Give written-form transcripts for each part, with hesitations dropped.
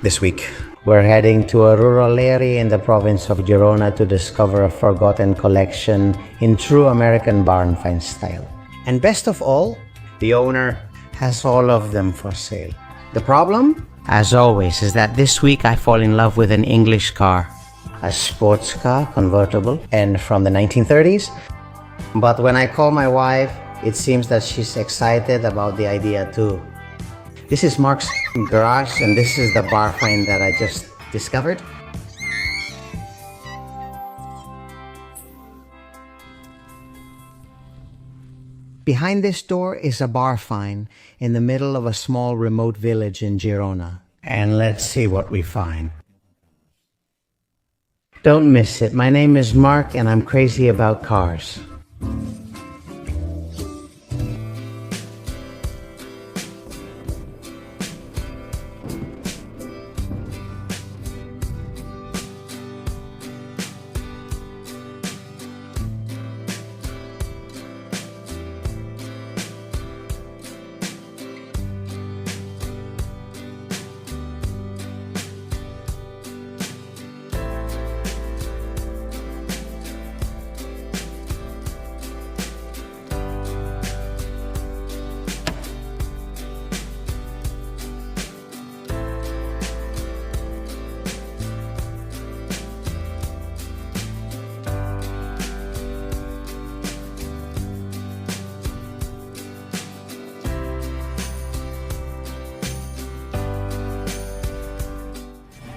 This week, we're heading to a rural area in the province of Girona to discover a forgotten collection in true American barn find style. And best of all, the owner has all of them for sale. The problem, as always, is that this week I fall in love with an English car. A sports car, convertible, and from the 1930s. But when I call my wife, it seems that she's excited about the idea too. This is Mark's garage, and this is the bar find that I just discovered. Behind this door is a bar find in the middle of a small remote village in Girona. And let's see what we find. Don't miss it. My name is Mark and I'm crazy about cars.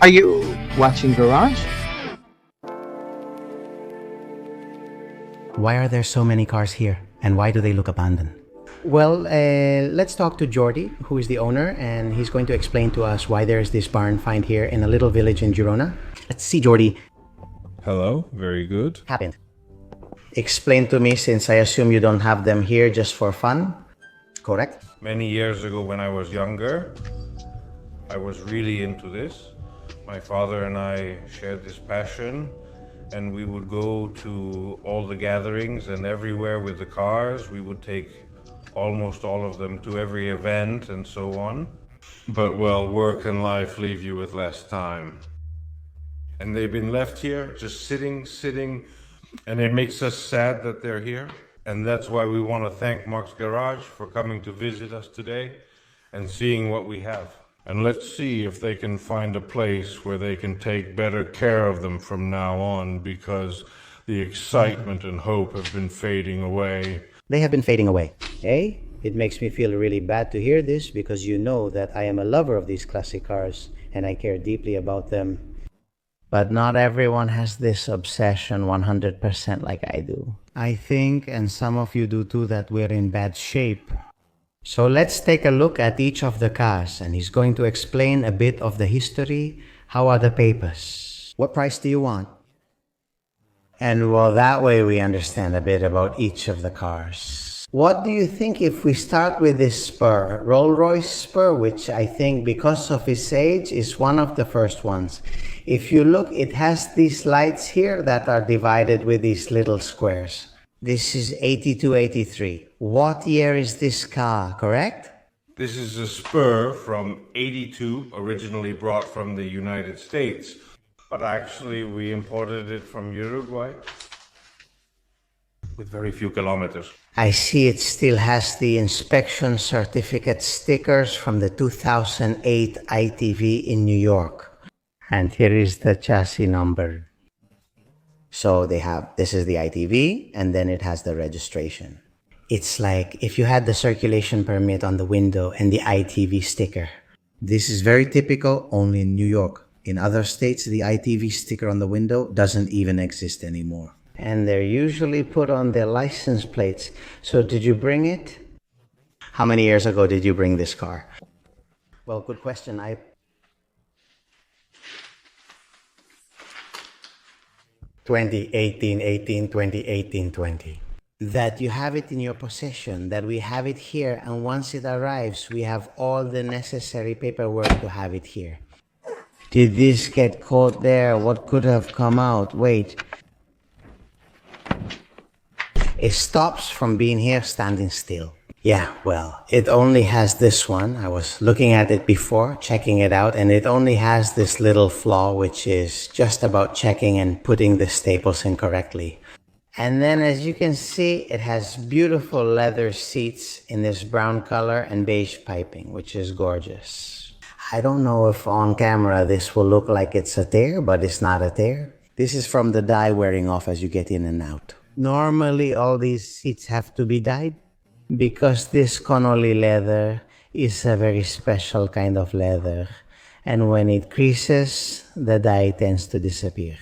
Are you watching Garage? Why are there so many cars here? And why do they look abandoned? Well, let's talk to Jordi, who is the owner, and he's going to explain to us why there's this barn find here in a little village in Girona. Let's see, Jordi. Hello, very good. Happened. Explain to me, since I assume you don't have them here just for fun, correct? Many years ago when I was younger, I was really into this. My father and I shared this passion, and we would go to all the gatherings and everywhere with the cars. We would take almost all of them to every event and so on. But well, work and life leave you with less time. And they've been left here, just sitting, and it makes us sad that they're here. And that's why we want to thank Mark's Garage for coming to visit us today and seeing what we have. And let's see if they can find a place where they can take better care of them from now on, because the excitement and hope have been fading away. They have been fading away. Eh? It makes me feel really bad to hear this, because you know that I am a lover of these classic cars and I care deeply about them. But not everyone has this obsession 100% like I do. I think, and some of you do too, that we're in bad shape. So let's take a look at each of the cars, and he's going to explain a bit of the history. How are the papers? What price do you want? And well, that way we understand a bit about each of the cars. What do you think if we start with this spur, Rolls-Royce spur, which I think because of its age is one of the first ones. If you look, it has these lights here that are divided with these little squares. This is 82-83. What year is this car, correct? This is a spur from 82, originally brought from the United States. But actually we imported it from Uruguay with very few kilometers. I see it still has the inspection certificate stickers from the 2008 ITV in New York. And here is the chassis number. So this is the ITV, and then it has the registration. It's like if you had the circulation permit on the window and the ITV sticker. This is very typical only in New York. In other states, the ITV sticker on the window doesn't even exist anymore. And they're usually put on their license plates. So did you bring it? How many years ago did you bring this car? Well, good question. 2018-20. That you have it in your possession, that we have it here, and once it arrives, we have all the necessary paperwork to have it here. Did this get caught there? What could have come out? Wait. It stops from being here standing still. Yeah, well, it only has this one. I was looking at it before, checking it out, and it only has this little flaw, which is just about checking and putting the staples in correctly. And then as you can see, it has beautiful leather seats in this brown color and beige piping, which is gorgeous. I don't know if on camera this will look like it's a tear, but it's not a tear. This is from the dye wearing off as you get in and out. Normally all these seats have to be dyed, because this Connolly leather is a very special kind of leather, and when it creases, the dye tends to disappear.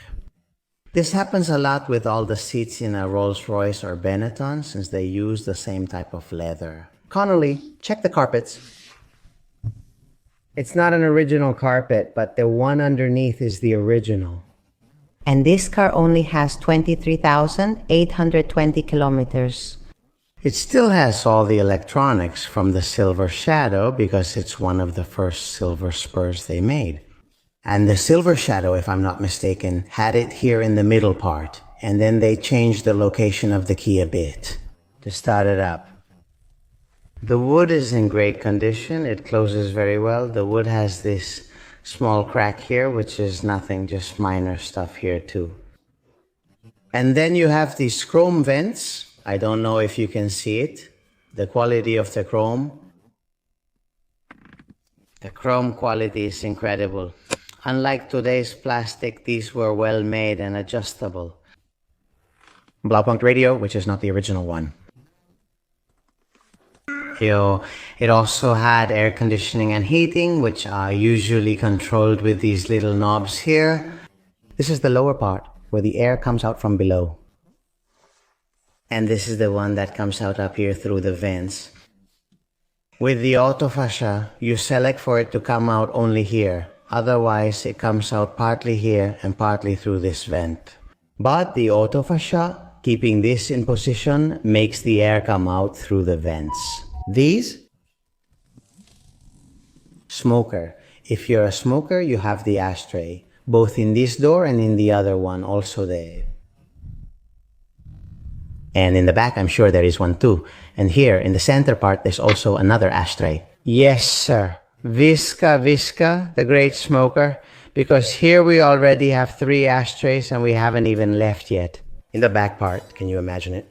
This happens a lot with all the seats in a Rolls-Royce or Benetton, since they use the same type of leather. Connolly, check the carpets. It's not an original carpet, but the one underneath is the original. And this car only has 23,820 kilometers. It still has all the electronics from the Silver Shadow because it's one of the first silver spurs they made. And the Silver Shadow, if I'm not mistaken, had it here in the middle part, and then they changed the location of the key a bit to start it up. The wood is in great condition. It closes very well. The wood has this small crack here, which is nothing, just minor stuff here too. And then you have these chrome vents. I don't know if you can see it. The quality of the chrome quality is incredible. Unlike today's plastic, these were well made and adjustable. Blaupunkt radio, which is not the original one. It also had air conditioning and heating, which are usually controlled with these little knobs here. This is the lower part, where the air comes out from below. And this is the one that comes out up here through the vents. With the auto fascia, you select for it to come out only here. Otherwise, it comes out partly here and partly through this vent. But the auto fascia, keeping this in position, makes the air come out through the vents. These? Smoker. If you're a smoker, you have the ashtray, both in this door and in the other one, also there. And in the back, I'm sure there is one too. And here, in the center part, there's also another ashtray. Yes, sir. Visca, the great smoker. Because here we already have 3 ashtrays and we haven't even left yet. In the back part, can you imagine it?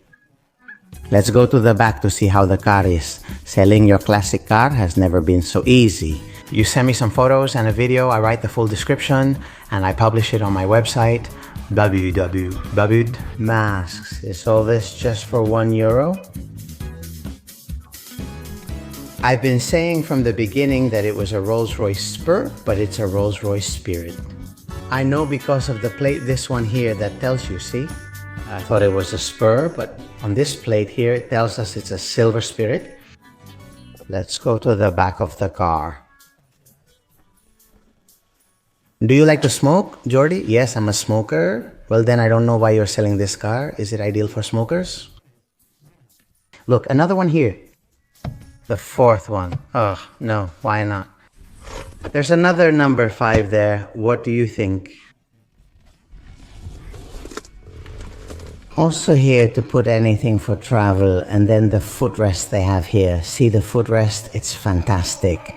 Let's go to the back to see how the car is. Selling your classic car has never been so easy. You send me some photos and a video, I write the full description, and I publish it on my website, www.masks. Is all this just for €1? I've been saying from the beginning that it was a Rolls-Royce Spur, but it's a Rolls-Royce Spirit. I know because of the plate, this one here, that tells you, see? I thought it was a Spur, but on this plate here, it tells us it's a Silver Spirit. Let's go to the back of the car. Do you like to smoke, Jordi? Yes, I'm a smoker. Well, then I don't know why you're selling this car. Is it ideal for smokers? Look, another one here. The 4th one. Oh, no, why not? There's another number 5 there. What do you think? Also here to put anything for travel, and then the footrest they have here. See the footrest? It's fantastic.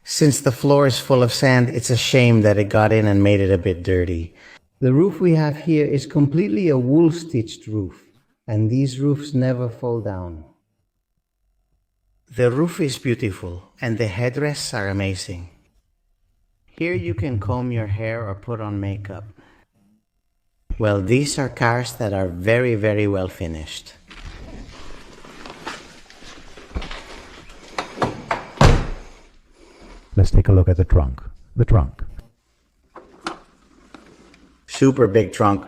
Since the floor is full of sand, it's a shame that it got in and made it a bit dirty. The roof we have here is completely a wool-stitched roof, and these roofs never fall down. The roof is beautiful, and the headrests are amazing. Here you can comb your hair or put on makeup. Well, these are cars that are very, very well finished. Let's take a look at the trunk. The trunk. Super big trunk.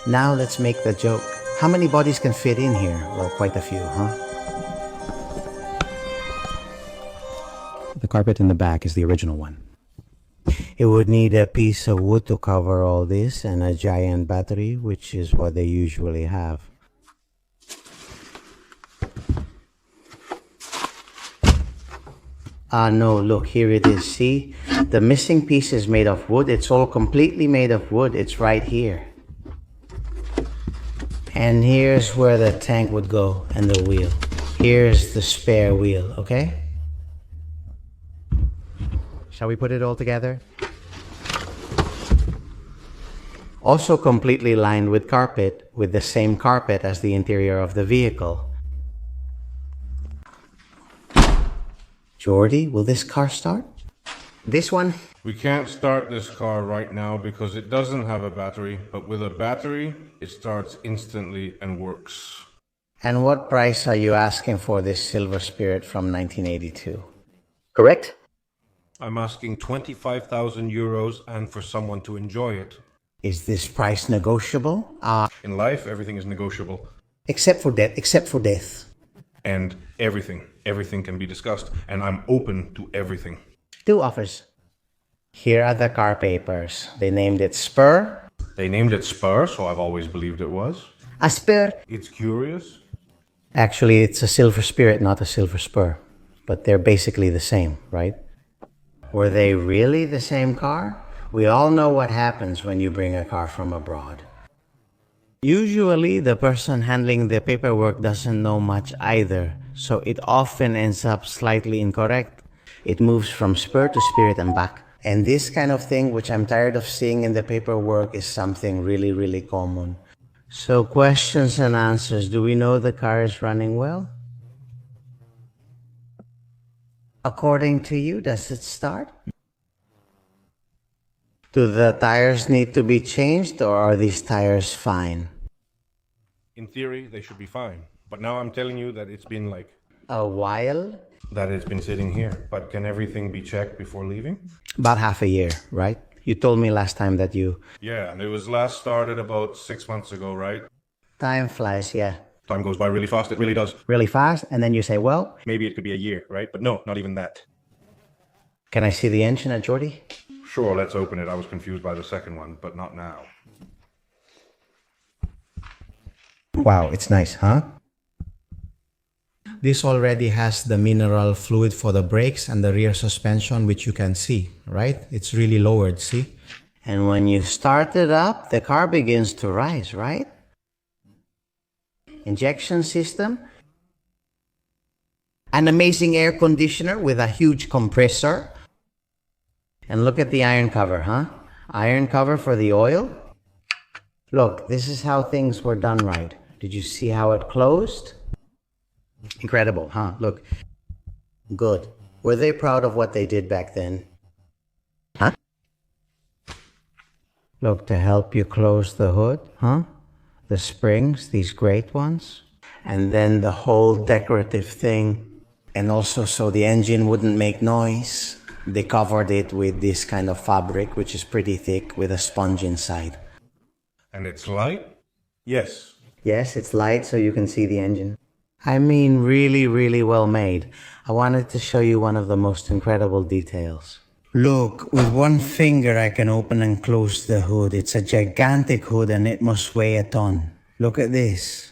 Now let's make the joke. How many bodies can fit in here? Well, quite a few, huh? The carpet in the back is the original one. It would need a piece of wood to cover all this and a giant battery, which is what they usually have. No, look, here it is. See? The missing piece is made of wood. It's all completely made of wood. It's right here. And here's where the tank would go and the wheel. Here's the spare wheel, okay? Shall we put it all together? Also completely lined with carpet, with the same carpet as the interior of the vehicle. Jordi, will this car start? This one? We can't start this car right now because it doesn't have a battery, but with a battery, it starts instantly and works. And what price are you asking for this Silver Spirit from 1982? Correct? I'm asking 25,000 euros and for someone to enjoy it. Is this price negotiable? In life, everything is negotiable. Except for death. And everything can be discussed, and I'm open to everything. 2 offers. Here are the car papers. They named it Spur. They named it Spur, so I've always believed it was. A Spur. It's curious. Actually, it's a Silver Spirit, not a Silver Spur. But they're basically the same, right? Were they really the same car? We all know what happens when you bring a car from abroad. Usually, the person handling the paperwork doesn't know much either, so it often ends up slightly incorrect. It moves from Spur to Spirit and back. And this kind of thing, which I'm tired of seeing in the paperwork, is something really, really common. So, questions and answers. Do we know the car is running well? According to you, does it start? Do the tires need to be changed, or are these tires fine? In theory, they should be fine. But now I'm telling you that it's been like... A while? That it's been sitting here. But can everything be checked before leaving? About half a year, right? You told me last time that you... Yeah, and it was last started about 6 months ago, right? Time flies, yeah. Time goes by really fast, it really does. Really fast, and then you say, well... Maybe it could be a year, right? But no, not even that. Can I see the engine at Jordi? Sure, let's open it. I was confused by the second one, but not now. Wow, it's nice, huh? This already has the mineral fluid for the brakes and the rear suspension, which you can see, right? It's really lowered, see? And when you start it up, the car begins to rise, right? Injection system. An amazing air conditioner with a huge compressor. And look at the iron cover, huh? Iron cover for the oil. Look, this is how things were done right. Did you see how it closed? Incredible, huh? Look. Good. Were they proud of what they did back then? Huh? Look, to help you close the hood, huh? The springs, these great ones. And then the whole decorative thing. And also so the engine wouldn't make noise. They covered it with this kind of fabric, which is pretty thick, with a sponge inside. And it's light? Yes. Yes, it's light so you can see the engine. I mean, really, really well made. I wanted to show you one of the most incredible details. Look, with one finger I can open and close the hood. It's a gigantic hood and it must weigh a ton. Look at this.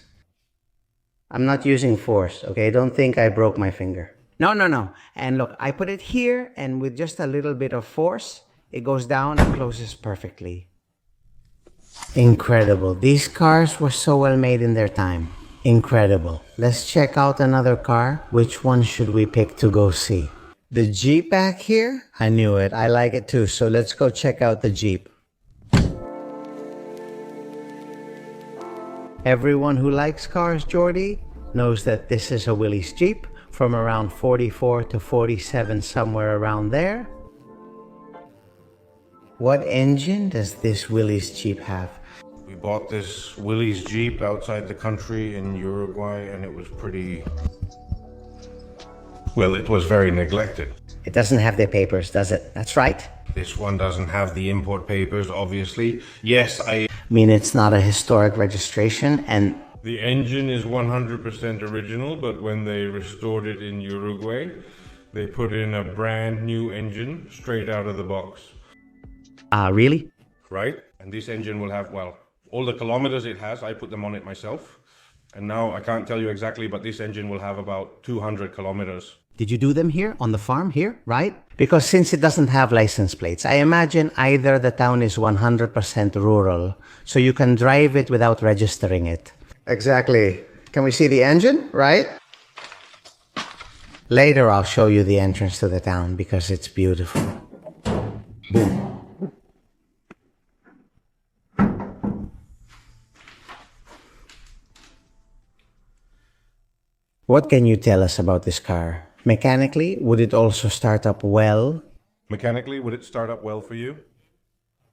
I'm not using force, okay? Don't think I broke my finger. No. And look, I put it here and with just a little bit of force, it goes down and closes perfectly. Incredible. These cars were so well made in their time. Incredible. Let's check out another car. Which one should we pick to go see? The Jeep back here? I knew it. I like it too. So let's go check out the Jeep. Everyone who likes cars, Jordi, knows that this is a Willys Jeep from around 44 to 47, somewhere around there. What engine does this Willys Jeep have? We bought this Willys Jeep outside the country in Uruguay, and it was pretty... Well, it was very neglected. It doesn't have the papers, does it? That's right. This one doesn't have the import papers, obviously. Yes, I mean, it's not a historic registration, and... The engine is 100% original, but when they restored it in Uruguay, they put in a brand new engine straight out of the box. Really? Right? And this engine will have, well, all the kilometers it has, I put them on it myself. And now I can't tell you exactly, but this engine will have about 200 kilometers. Did you do them here on the farm here, right? Because since it doesn't have license plates, I imagine either the town is 100% rural, so you can drive it without registering it. Exactly. Can we see the engine, right? Later I'll show you the entrance to the town because it's beautiful. Boom. What can you tell us about this car? Mechanically, would it also start up well? Mechanically, would it start up well for you?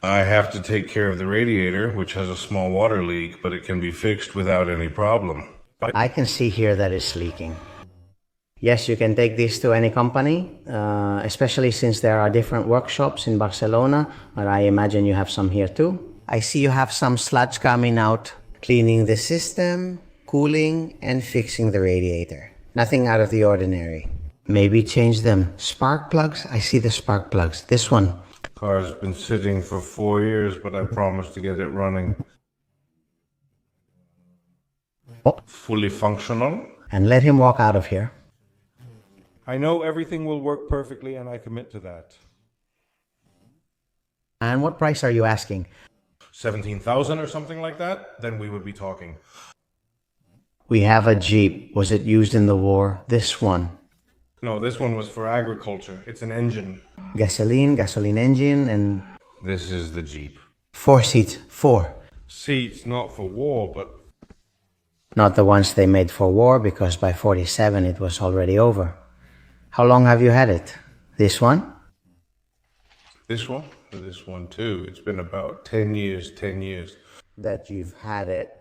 I have to take care of the radiator, which has a small water leak, but it can be fixed without any problem. I can see here that it's leaking. Yes, you can take this to any company, especially since there are different workshops in Barcelona, but I imagine you have some here too. I see you have some sludge coming out, cleaning the system, cooling, and fixing the radiator. Nothing out of the ordinary. Maybe change them. Spark plugs? I see the spark plugs. This one. Car's been sitting for 4 years, but I promised to get it running. Oh. Fully functional. And let him walk out of here. I know everything will work perfectly, and I commit to that. And what price are you asking? 17,000 or something like that? Then we would be talking. We have a Jeep. Was it used in the war? This one. No, this one was for agriculture. It's an engine. Gasoline engine, and... This is the Jeep. 4 seats. 4. Seats, not for war, but... Not the ones they made for war, because by 47 it was already over. How long have you had it? This one? This one? This one too. It's been about 10 years. That you've had it.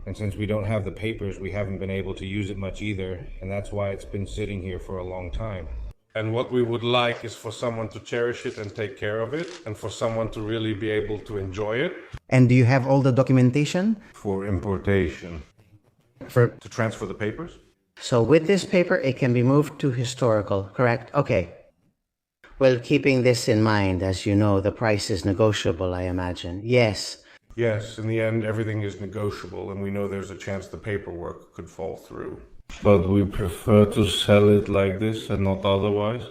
And since we don't have the papers, we haven't been able to use it much either, and that's why it's been sitting here for a long time. And what we would like is for someone to cherish it and take care of it, and for someone to really be able to enjoy it. And do you have all the documentation? For importation. To transfer the papers? So with this paper, it can be moved to historical, correct? Okay. Well, keeping this in mind, as you know, the price is negotiable, I imagine. Yes. Yes, in the end, everything is negotiable, and we know there's a chance the paperwork could fall through. But we prefer to sell it like this and not otherwise.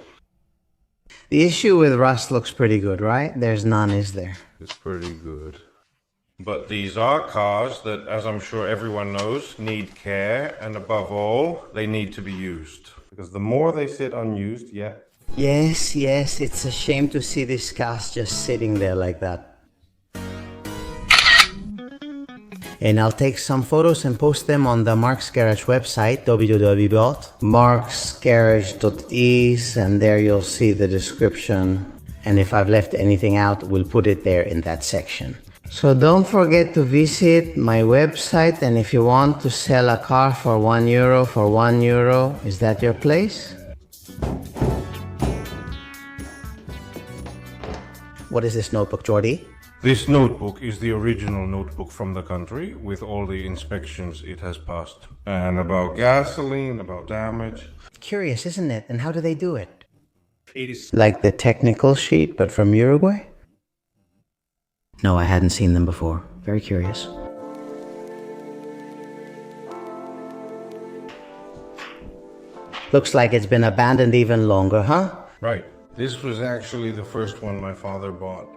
The issue with rust looks pretty good, right? There's none, is there? It's pretty good. But these are cars that, as I'm sure everyone knows, need care, and above all, they need to be used. Because the more they sit unused, Yes, it's a shame to see these cars just sitting there like that. And I'll take some photos and post them on the Mark's Garage website, www.marksgarage.is, and there you'll see the description. And if I've left anything out, we'll put it there in that section. So don't forget to visit my website, and if you want to sell a car for €1 for €1, is that your place? What is this notebook, Jordi? This notebook is the original notebook from the country, with all the inspections it has passed. And about gasoline, about damage. Curious, isn't it? And how do they do it? It is Like the technical sheet, but from Uruguay? No, I hadn't seen them before. Very curious. Looks like it's been abandoned even longer, huh? right. This was actually the first one my father bought.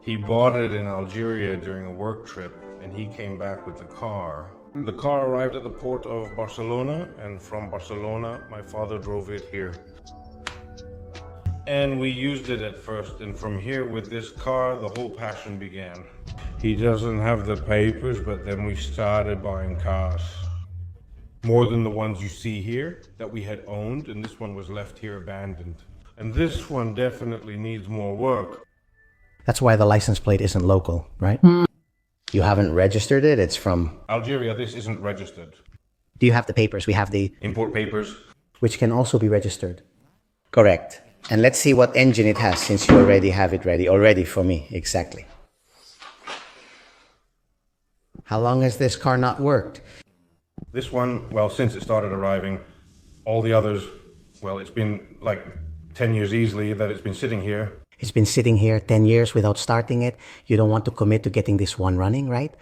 He bought it in Algeria during a work trip, and he came back with the car. The car arrived at the port of Barcelona, and from Barcelona, my father drove it here. And we used it at first, and from here, with this car, the whole passion began. He doesn't have the papers, but then we started buying cars. More than the ones you see here that we had owned, and this one was left here abandoned. And this one definitely needs more work. That's why the license plate isn't local, right? You haven't registered it? It's from... Algeria, this isn't registered. Do you have the papers? We have the... Import papers. Which can also be registered. Correct. And let's see what engine it has, since you already have it ready. Already for me, exactly. How long has this car not worked? This one, well, since it started arriving, all the others, well, it's been like 10 years easily that it's been sitting here. It's been sitting here 10 years without starting it. You don't want to commit to getting this one running, right?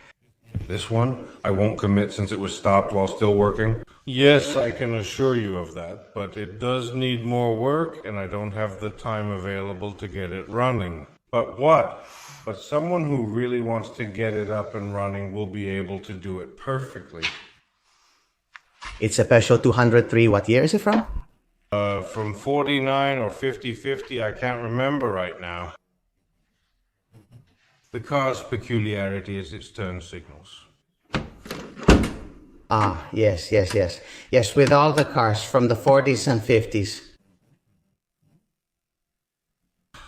This one, I won't commit since it was stopped while still working. Yes, I can assure you of that, but it does need more work, and I don't have the time available to get it running. But what? but someone who really wants to get it up and running will be able to do it perfectly. It's a Peugeot 203. What year is it from? From 49 or 50, I can't remember right now. The car's peculiarity is its turn signals. Ah, yes. Yes, with all the cars from the 40s and 50s.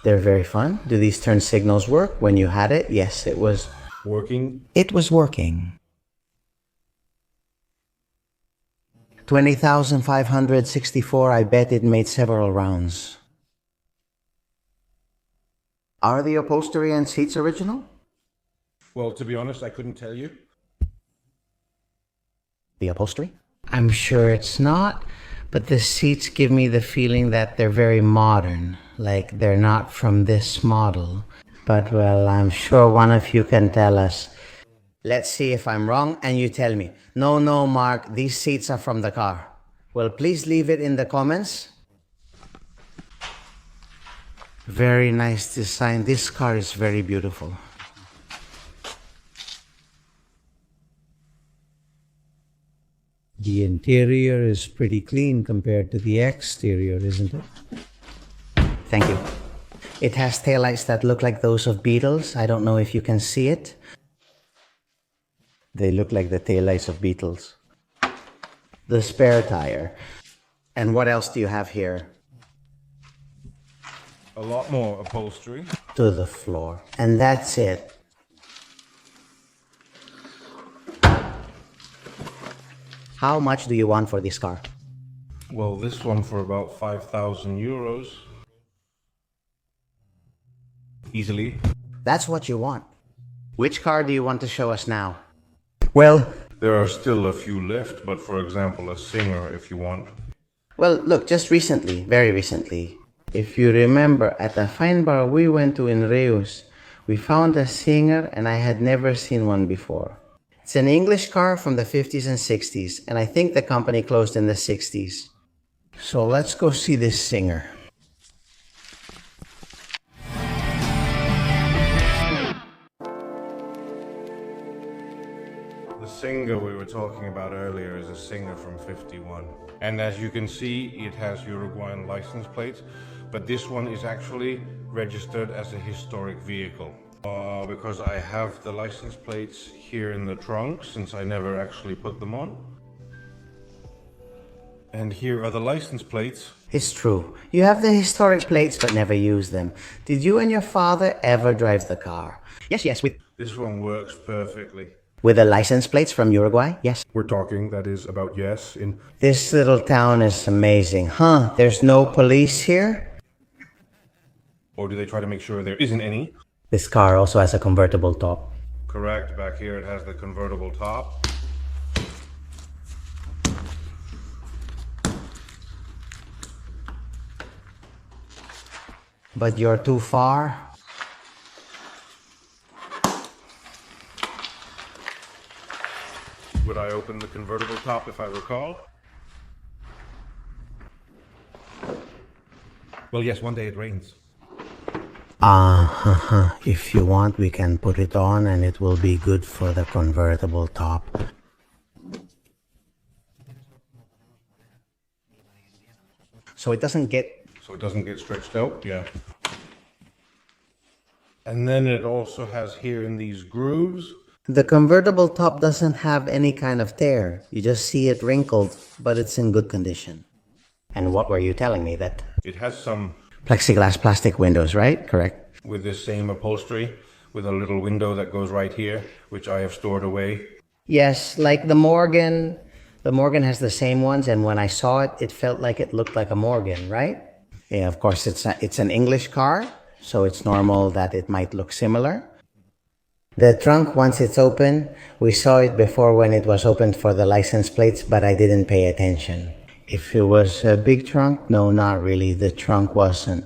They're very fun. Do these turn signals work? When you had it, yes, it was Working? It was working. 20,564, I bet it made several rounds. Are the upholstery and seats original? Well, to be honest, I couldn't tell you. The upholstery? I'm sure it's not, but the seats give me the feeling that they're very modern, like they're not from this model. But, well, I'm sure one of you can tell us. Let's see if I'm wrong and you tell me. No, Mark, these seats are from the car. Well, please leave it in the comments. Very nice design. This car is very beautiful. The interior is pretty clean compared to the exterior, isn't it? Thank you. It has taillights that look like those of Beetles. I don't know if you can see it. They look like the taillights of Beetles. The spare tire. And what else do you have here? A lot more upholstery. To the floor. And that's it. How much do you want for this car? Well, this one for about 5,000 euros. Easily. That's what you want. Which car do you want to show us now? Well, There are still a few left, but for example, a Singer if you want. Well, look, just recently, very recently, if you remember, at a fine bar we went to in Reus, we found a Singer and I had never seen one before. It's an English car from the 50s and 60s, and I think the company closed in the 60s. So let's go see this Singer. The Singer we were talking about earlier is a Singer from 51. And as you can see, it has Uruguayan license plates, but this one is actually registered as a historic vehicle. Because I have the license plates here in the trunk, since I never actually put them on. And here are the license plates. It's true. You have the historic plates but never use them. Did you and your father ever drive the car? Yes, with This one works perfectly. the license plates from Uruguay? Yes. We're talking, that is, about yes in... This little town is amazing, huh? There's no police here? Or do they try to make sure there isn't any? This car also has a convertible top. Correct, back here it has the convertible top. But you're too far. Would I open the convertible top if I recall? Well, yes, one day it rains. If you want, we can put it on and it will be good for the convertible top. So it doesn't get... So it doesn't get stretched out? Yeah. And then it also has here in these grooves. The convertible top doesn't have any kind of tear. You just see it wrinkled, but it's in good condition. And what were you telling me that... It has some... Plexiglass plastic windows, right? Correct. with this same upholstery, with a little window that goes right here, which I have stored away. Yes, like the Morgan. The Morgan has the same ones, and when I saw it, it felt like it looked like a Morgan, right? Yeah, of course, it's an English car, so it's normal that it might look similar. The trunk, once it's open, we saw it before when it was opened for the license plates, but I didn't pay attention. If it was a big trunk, no, not really. The trunk wasn't.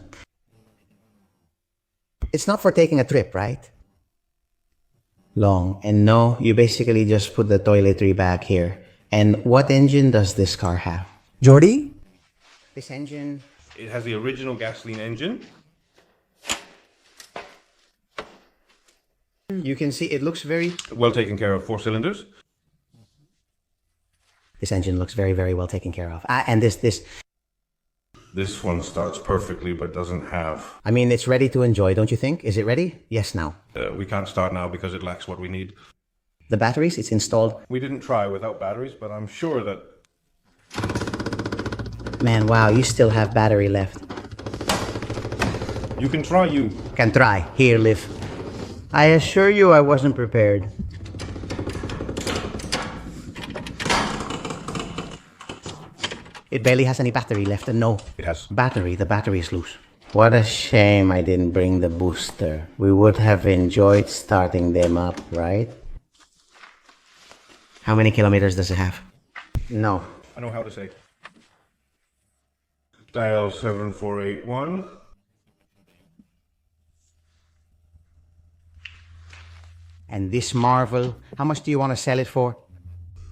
It's not for taking a trip, right? Long. And no, you basically just put the toiletry back here. And what engine does this car have? Jordi? This engine... It has the original gasoline engine. You can see it looks very... Well taken care of, 4 cylinders. This engine looks very, very well taken care of. And this... This one starts perfectly, but doesn't have. I mean, it's ready to enjoy, don't you think? Is it ready? Yes, now. We can't start now because it lacks what we need. The batteries, it's installed. We didn't try without batteries, but I'm sure that... Man, wow, you still have battery left. You can try, you. Can try. Here, live. I assure you I wasn't prepared. It barely has any battery left, and no. It has. The battery is loose. What a shame I didn't bring the booster. We would have enjoyed starting them up, right? How many kilometers does it have? No. I know how to say. Dial 7481. And this marvel, how much do you want to sell it for?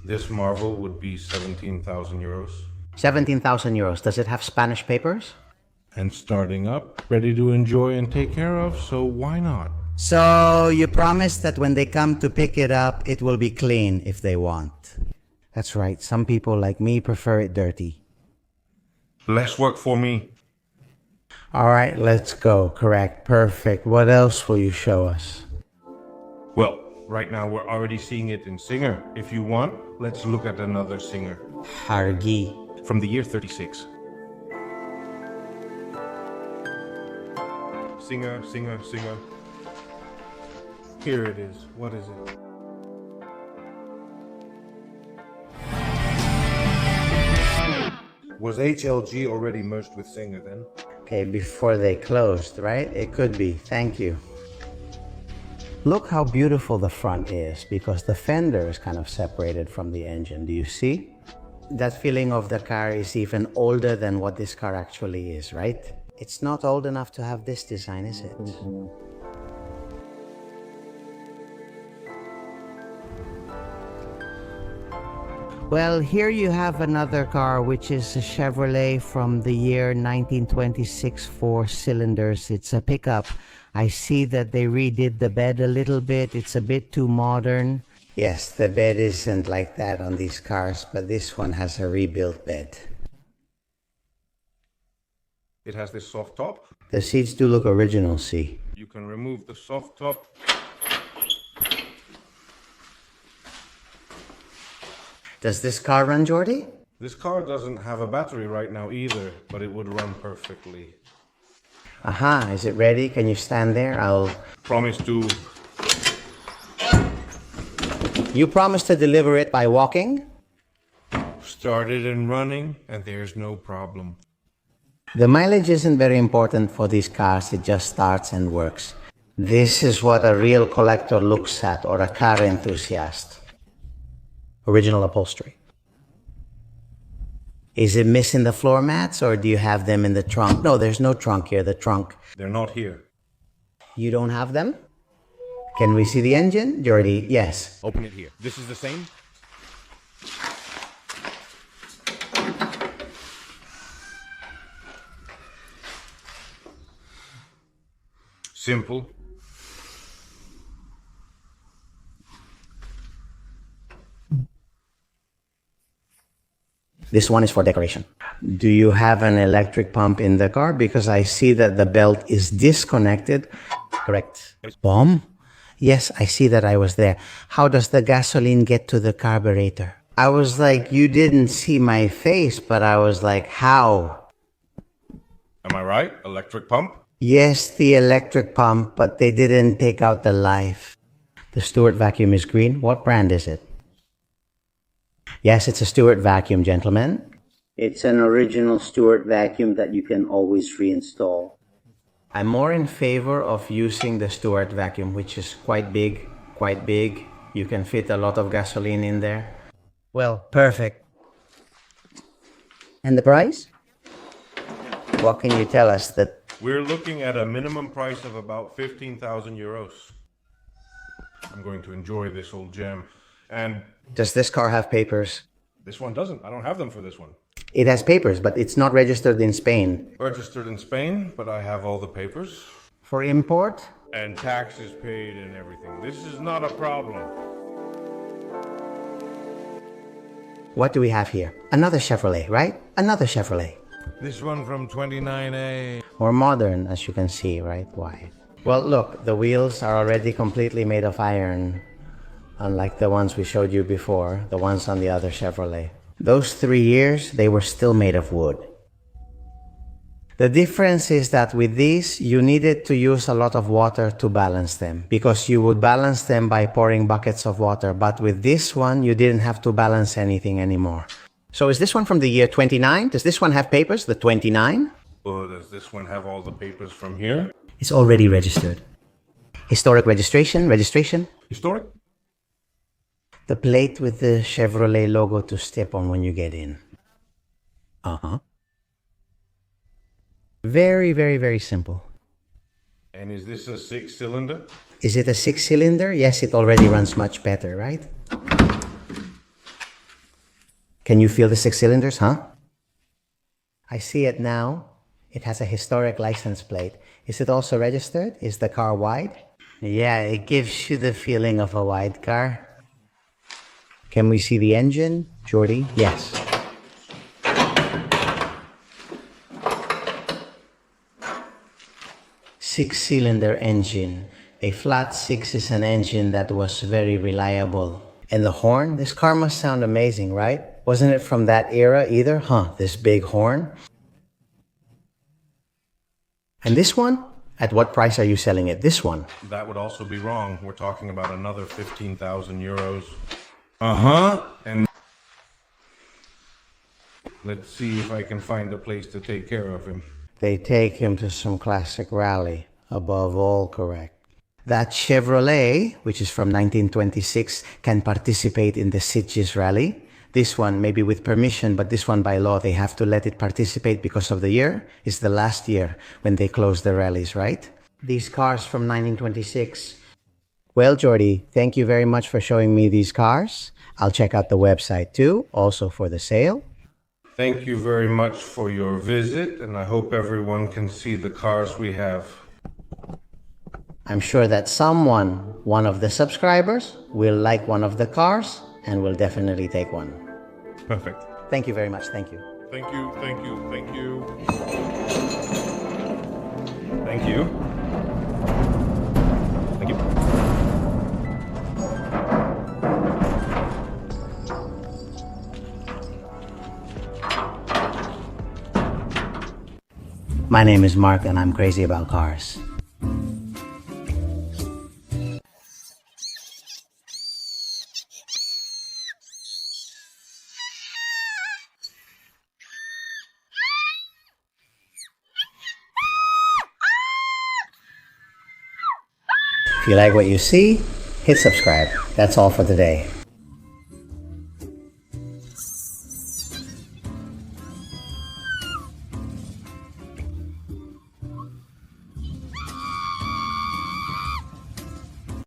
This marvel would be 17,000 euros. 17,000 euros. Does it have Spanish papers? And starting up, ready to enjoy and take care of, so why not? So you promise that when they come to pick it up, it will be clean if they want. That's right. Some people like me prefer it dirty. Less work for me. All right, let's go. Correct. Perfect. What else will you show us? Well, right now we're already seeing it in Singer. If you want, let's look at another Singer. Hargi. From the year 36. Singer, Singer, Singer. Here it is. What is it? Was HLG already merged with Singer then? Okay, before they closed, right? It could be. Thank you. Look how beautiful the front is because the fender is kind of separated from the engine. Do you see? That feeling of the car is even older than what this car actually is, right? It's not old enough to have this design, is it? Well, here you have another car, which is a Chevrolet from the year 1926, 4 cylinders. It's a pickup. I see that they redid the bed a little bit. It's a bit too modern. Yes, the bed isn't like that on these cars, but this one has a rebuilt bed. It has this soft top. The seats do look original, see? You can remove the soft top. Does this car run, Jordi? This car doesn't have a battery right now either, but it would run perfectly. Aha, is it ready? Can you stand there? Promise to. You promise to deliver it by walking? Started and running, and there's no problem. The mileage isn't very important for these cars, it just starts and works. This is what a real collector looks at, or a car enthusiast. Original upholstery. Is it missing the floor mats, or do you have them in the trunk? No, there's no trunk here, the trunk. They're not here. You don't have them? Can we see the engine? Jordi, yes. Open it here. This is the same? Simple. This one is for decoration. Do you have an electric pump in the car? Because I see that the belt is disconnected. Correct. Bomb? Yes, I see that I was there. How does the gasoline get to the carburetor? I was like, you didn't see my face, but I was like, how? Am I right? Electric pump? Yes, the electric pump, but they didn't take out the life. The Stewart vacuum is green. What brand is it? Yes, it's a Stewart vacuum, gentlemen. It's an original Stewart vacuum that you can always reinstall. I'm more in favor of using the Stewart vacuum, which is quite big. You can fit a lot of gasoline in there. Well, perfect. And the price? What can you tell us that... We're looking at a minimum price of about 15,000 euros. I'm going to enjoy this old gem. And Does this car have papers? this one doesn't. I don't have them for this one. It has papers, but it's not registered in Spain. Registered in Spain, but I have all the papers. For import? and taxes paid and everything. This is not a problem. What do we have here? Another Chevrolet, right? Another Chevrolet. This one from 29A. More modern, as you can see, right? Why? Well, look, the wheels are already completely made of iron, unlike the ones we showed you before, the ones on the other Chevrolet. Those 3 years, they were still made of wood. The difference is that with these, you needed to use a lot of water to balance them, because you would balance them by pouring buckets of water. But with this one, you didn't have to balance anything anymore. So is this one from the year 29? Does this one have papers, the 29? Oh, does this one have all the papers from here? It's already registered. Historic registration? Historic? The plate with the Chevrolet logo to step on when you get in. Uh-huh. Very, very, very simple. And is this a 6-cylinder? Is it a 6-cylinder? Yes, it already runs much better, right? Can you feel the 6 cylinders, huh? I see it now. It has a historic license plate. Is it also registered? Is the car wide? Yeah, it gives you the feeling of a wide car. Can we see the engine, Jordi? Yes. Six-cylinder engine. A flat 6 is an engine that was very reliable. And the horn? This car must sound amazing, right? Wasn't it from that era either? Huh, this big horn. And this one? At what price are you selling it? This one? That would also be wrong. We're talking about another 15,000 euros. Uh-huh. And let's see if I can find a place to take care of him. They take him to some classic rally. Above all, correct. That Chevrolet, which is from 1926, can participate in the Sitges rally. This one, maybe with permission, but this one by law, they have to let it participate because of the year. It's the last year when they close the rallies, right? These cars from 1926. Well, Jordi, thank you very much for showing me these cars. I'll check out the website too, also for the sale. Thank you very much for your visit, and I hope everyone can see the cars we have. I'm sure that someone, one of the subscribers, will like one of the cars and will definitely take one. Perfect. Thank you very much. Thank you. Thank you, thank you, thank you. Thank you. Thank you. My name is Mark and I'm crazy about cars. If you like what you see, hit subscribe. That's all for today.